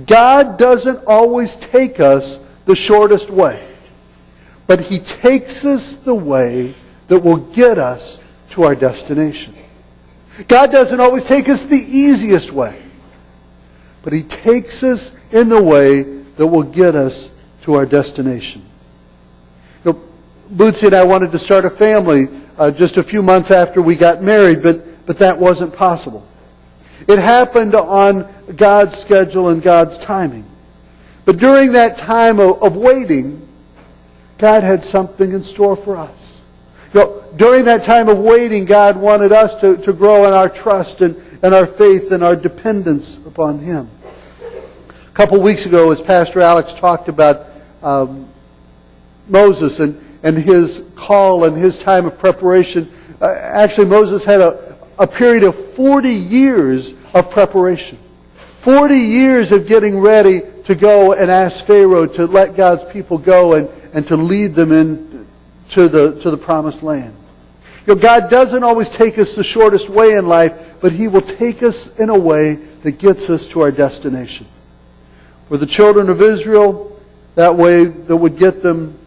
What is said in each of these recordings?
God doesn't always take us the shortest way, but He takes us the way that will get us to our destination. God doesn't always take us the easiest way, but He takes us in the way that will get us to our destination. Bootsy and I wanted to start a family just a few months after we got married, but that wasn't possible. It happened on God's schedule and God's timing. But during that time of waiting, God had something in store for us. During that time of waiting, God wanted us to grow in our trust and our faith and our dependence upon Him. A couple weeks ago, as Pastor Alex talked about Moses and his call and his time of preparation, actually Moses had a period of 40 years of preparation. 40 years of getting ready to go and ask Pharaoh to let God's people go and to lead them into the promised land. God doesn't always take us the shortest way in life, but He will take us in a way that gets us to our destination. For the children of Israel, that way that would get them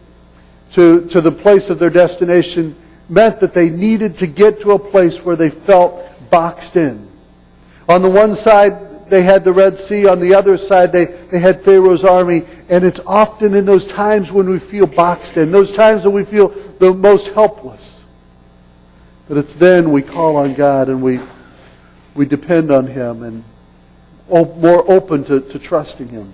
to the place of their destination meant that they needed to get to a place where they felt boxed in. On the one side, they had the Red Sea. On the other side, they had Pharaoh's army. And it's often in those times when we feel boxed in, those times when we feel the most helpless, that it's then we call on God and we depend on Him and more open to trusting Him.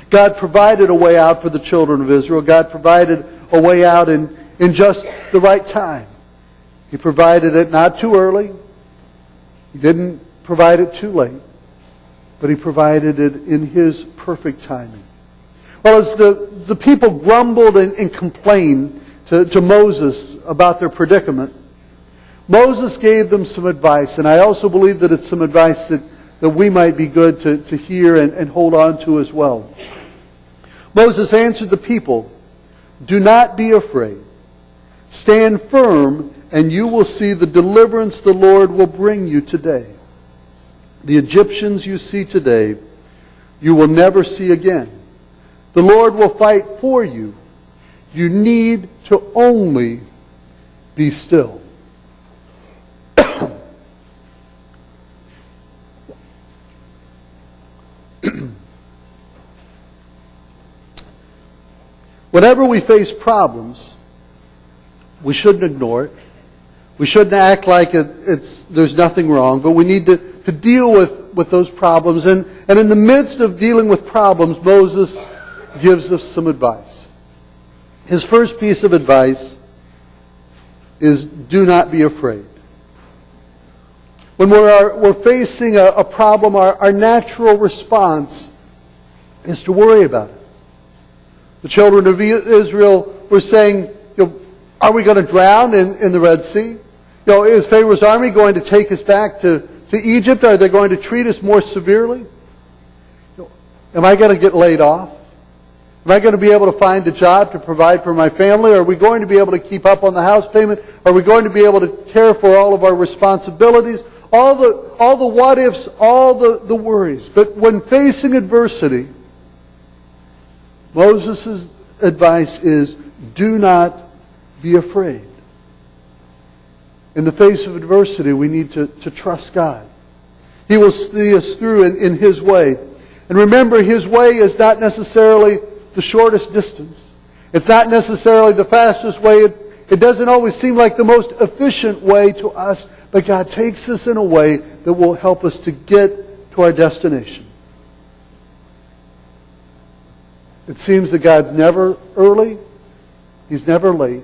God provided a way out for the children of Israel. God provided a way out in just the right time. He provided it not too early. He didn't provide it too late. But He provided it in His perfect timing. Well, as the people grumbled and complained to Moses about their predicament, Moses gave them some advice. And I also believe that it's some advice that we might be good to hear and hold on to as well. Moses answered the people, "Do not be afraid. Stand firm, and you will see the deliverance the Lord will bring you today. The Egyptians you see today, you will never see again. The Lord will fight for you. You need to only be still." Whenever we face problems, we shouldn't ignore it. We shouldn't act like there's nothing wrong, but we need to deal with those problems. And in the midst of dealing with problems, Moses gives us some advice. His first piece of advice is do not be afraid. When we're facing a problem, our natural response is to worry about it. The children of Israel were saying, are we going to drown in the Red Sea? Is Pharaoh's army going to take us back to Egypt? Are they going to treat us more severely? Am I going to get laid off? Am I going to be able to find a job to provide for my family? Are we going to be able to keep up on the house payment? Are we going to be able to care for all of our responsibilities? All the what ifs, all the worries. But when facing adversity, Moses' advice is do not be afraid. In the face of adversity, we need to trust God. He will see us through in His way. And remember, His way is not necessarily the shortest distance. It's not necessarily the fastest way. It doesn't always seem like the most efficient way to us, but God takes us in a way that will help us to get to our destination. It seems that God's never early, He's never late,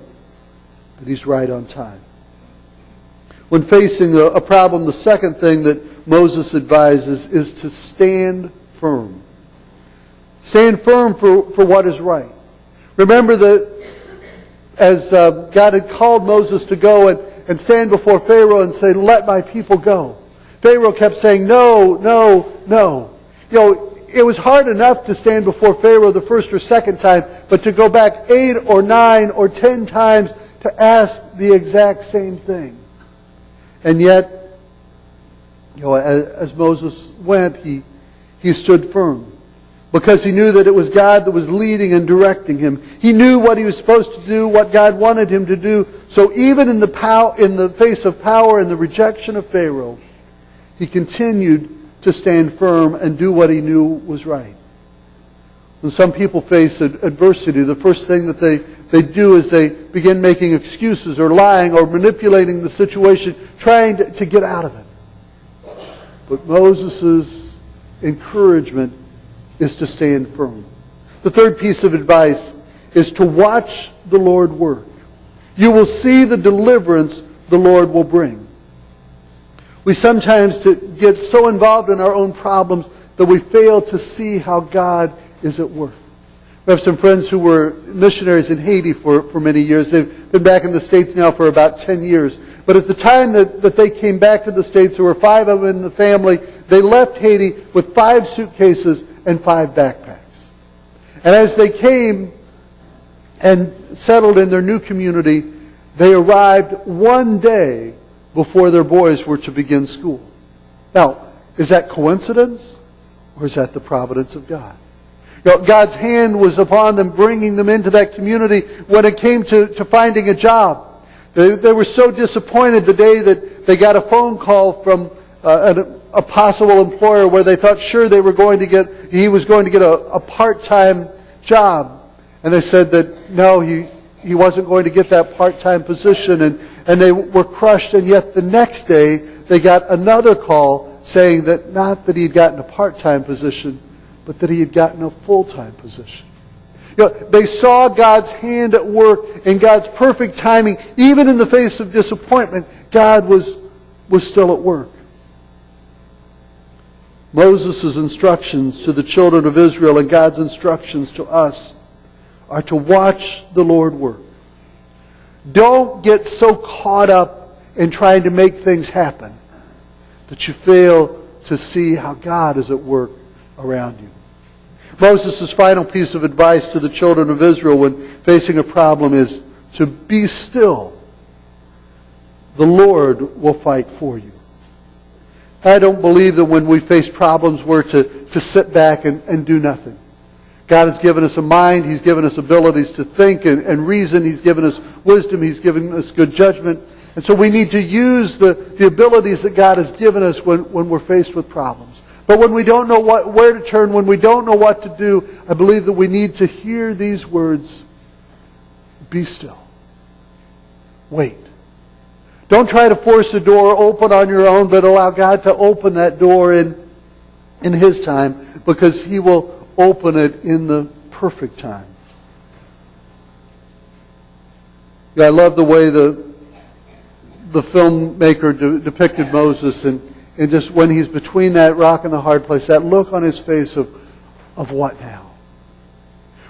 but He's right on time. When facing a problem, the second thing that Moses advises is to stand firm. Stand firm for what is right. Remember that as God had called Moses to go and stand before Pharaoh and say, "Let my people go," Pharaoh kept saying, "No, no, no." It was hard enough to stand before Pharaoh the first or second time, but to go back 8 or 9 or 10 times to ask the exact same thing. And yet, as Moses went, he he stood firm. Because he knew that it was God that was leading and directing him. He knew what he was supposed to do, what God wanted him to do. So even in the face of power and the rejection of Pharaoh, he continued to stand firm and do what he knew was right. When some people face adversity, the first thing that they do is they begin making excuses or lying or manipulating the situation, trying to get out of it. But Moses' encouragement is to stand firm. The third piece of advice is to watch the Lord work. You will see the deliverance the Lord will bring. We sometimes get so involved in our own problems that we fail to see how God is at work. We have some friends who were missionaries in Haiti for many years. They've been back in the States now for about 10 years. But at the time that they came back to the States, there were 5 of them in the family. They left Haiti with 5 suitcases and 5 backpacks. And as they came and settled in their new community, they arrived one day before their boys were to begin school. Now, is that coincidence or is that the providence of God? God's hand was upon them, bringing them into that community when it came to finding a job. They were so disappointed the day that they got a phone call from a possible employer where they thought sure he was going to get a part-time job. And they said that no, he wasn't going to get that part-time position, and they were crushed. And yet the next day they got another call saying that not that he had gotten a part-time position, but that he had gotten a full-time position. They saw God's hand at work and God's perfect timing. Even in the face of disappointment, God was still at work. Moses' instructions to the children of Israel and God's instructions to us are to watch the Lord work. Don't get so caught up in trying to make things happen that you fail to see how God is at work around you. Moses' final piece of advice to the children of Israel when facing a problem is to be still. The Lord will fight for you. I don't believe that when we face problems we're to sit back and do nothing. God has given us a mind. He's given us abilities to think and reason. He's given us wisdom. He's given us good judgment. And so we need to use the abilities that God has given us when we're faced with problems. But when we don't know where to turn, when we don't know what to do, I believe that we need to hear these words, be still. Wait. Don't try to force a door open on your own, but allow God to open that door in His time, because He will open it in the perfect time. I love the way the filmmaker depicted Moses and just when he's between that rock and the hard place, that look on his face of what now?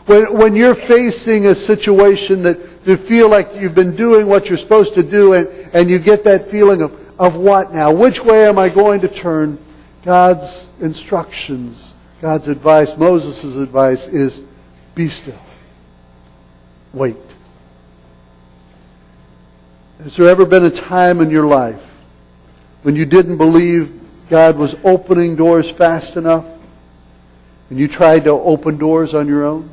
When you're facing a situation that you feel like you've been doing what you're supposed to do and you get that feeling of what now? Which way am I going to turn? God's instructions, God's advice, Moses' advice is be still. Wait. Has there ever been a time in your life when you didn't believe God was opening doors fast enough and you tried to open doors on your own?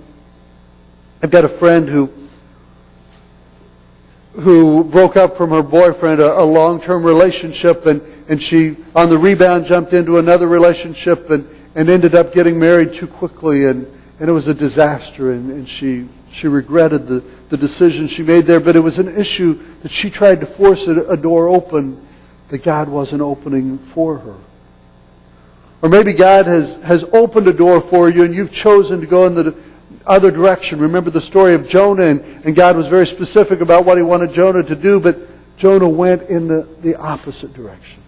I've got a friend who broke up from her boyfriend, a long-term relationship, and she, on the rebound, jumped into another relationship and ended up getting married too quickly, and it was a disaster, and she regretted the decision she made there, but it was an issue that she tried to force a door open that God wasn't opening for her. Or maybe God has opened a door for you and you've chosen to go in the other direction. Remember the story of Jonah, and God was very specific about what He wanted Jonah to do, but Jonah went in the opposite direction.